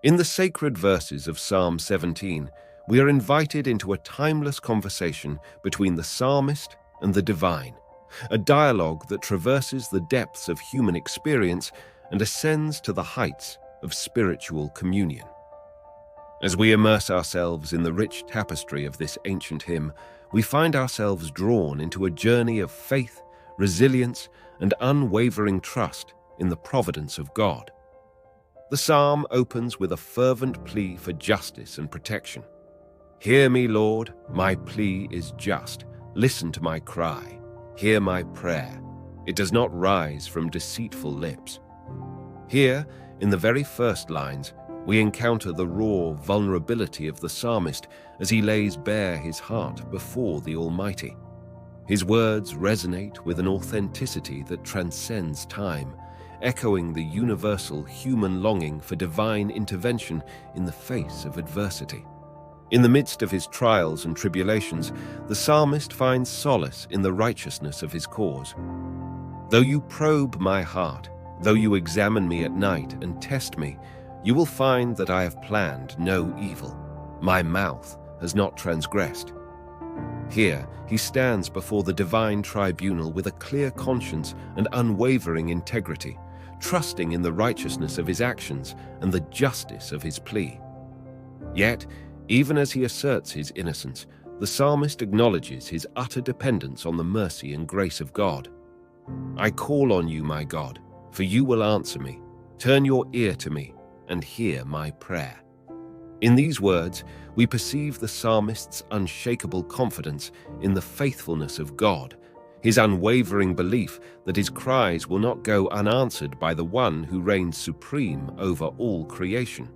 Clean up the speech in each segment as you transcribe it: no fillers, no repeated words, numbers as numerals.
In the sacred verses of Psalm 17, we are invited into a timeless conversation between the psalmist and the divine, a dialogue that traverses the depths of human experience and ascends to the heights of spiritual communion. As we immerse ourselves in the rich tapestry of this ancient hymn, we find ourselves drawn into a journey of faith, resilience, and unwavering trust in the providence of God. The psalm opens with a fervent plea for justice and protection. "Hear me, Lord, my plea is just. Listen to my cry. Hear my prayer. It does not rise from deceitful lips." Here, in the very first lines, we encounter the raw vulnerability of the psalmist as he lays bare his heart before the Almighty. His words resonate with an authenticity that transcends time, echoing the universal human longing for divine intervention in the face of adversity. In the midst of his trials and tribulations, the psalmist finds solace in the righteousness of his cause. "Though you probe my heart, though you examine me at night and test me, you will find that I have planned no evil. My mouth has not transgressed." Here, he stands before the divine tribunal with a clear conscience and unwavering integrity, trusting in the righteousness of his actions and the justice of his plea. Yet, even as he asserts his innocence, the psalmist acknowledges his utter dependence on the mercy and grace of God. "I call on you, my God, for you will answer me. Turn your ear to me and hear my prayer." In these words, we perceive the psalmist's unshakable confidence in the faithfulness of God, his unwavering belief that his cries will not go unanswered by the one who reigns supreme over all creation.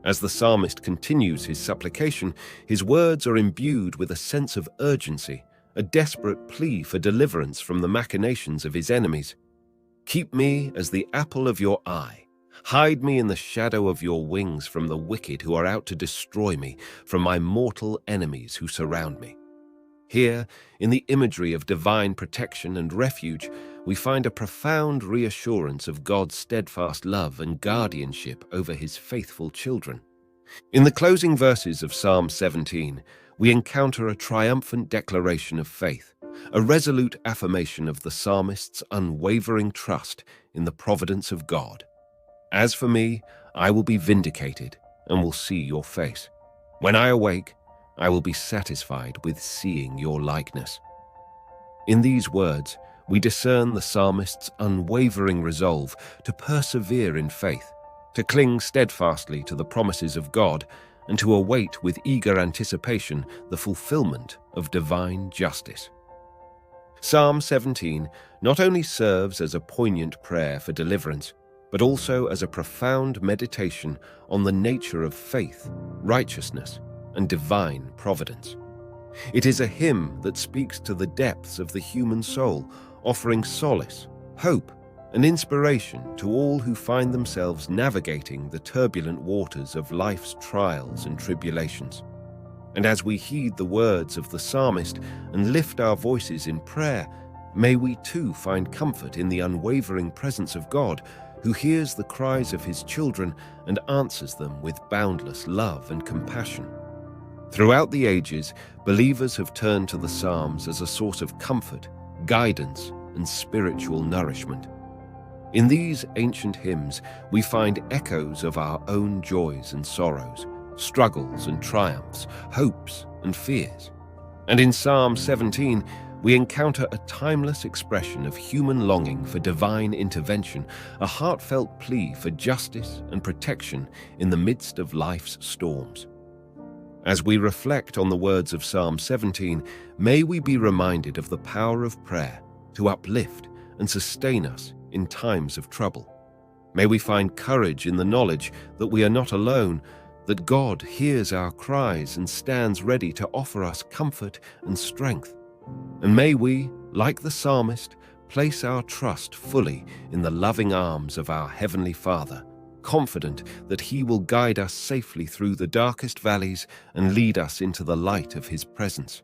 As the psalmist continues his supplication, his words are imbued with a sense of urgency, a desperate plea for deliverance from the machinations of his enemies. "Keep me as the apple of your eye. Hide me in the shadow of your wings from the wicked who are out to destroy me, from my mortal enemies who surround me." Here, in the imagery of divine protection and refuge, we find a profound reassurance of God's steadfast love and guardianship over his faithful children. In the closing verses of Psalm 17, we encounter a triumphant declaration of faith, a resolute affirmation of the psalmist's unwavering trust in the providence of God. "As for me, I will be vindicated and will see your face. When I awake, I will be satisfied with seeing your likeness." In these words, we discern the psalmist's unwavering resolve to persevere in faith, to cling steadfastly to the promises of God, and to await with eager anticipation the fulfillment of divine justice. Psalm 17 not only serves as a poignant prayer for deliverance, but also as a profound meditation on the nature of faith, righteousness, and divine providence. It is a hymn that speaks to the depths of the human soul, offering solace, hope, and inspiration to all who find themselves navigating the turbulent waters of life's trials and tribulations. And as we heed the words of the psalmist and lift our voices in prayer, may we too find comfort in the unwavering presence of God, who hears the cries of his children and answers them with boundless love and compassion. Throughout the ages, believers have turned to the Psalms as a source of comfort, guidance, and spiritual nourishment. In these ancient hymns, we find echoes of our own joys and sorrows, struggles and triumphs, hopes and fears. And in Psalm 17, we encounter a timeless expression of human longing for divine intervention, a heartfelt plea for justice and protection in the midst of life's storms. As we reflect on the words of Psalm 17, may we be reminded of the power of prayer to uplift and sustain us in times of trouble. May we find courage in the knowledge that we are not alone, that God hears our cries and stands ready to offer us comfort and strength. And may we, like the psalmist, place our trust fully in the loving arms of our Heavenly Father, confident that He will guide us safely through the darkest valleys and lead us into the light of His presence.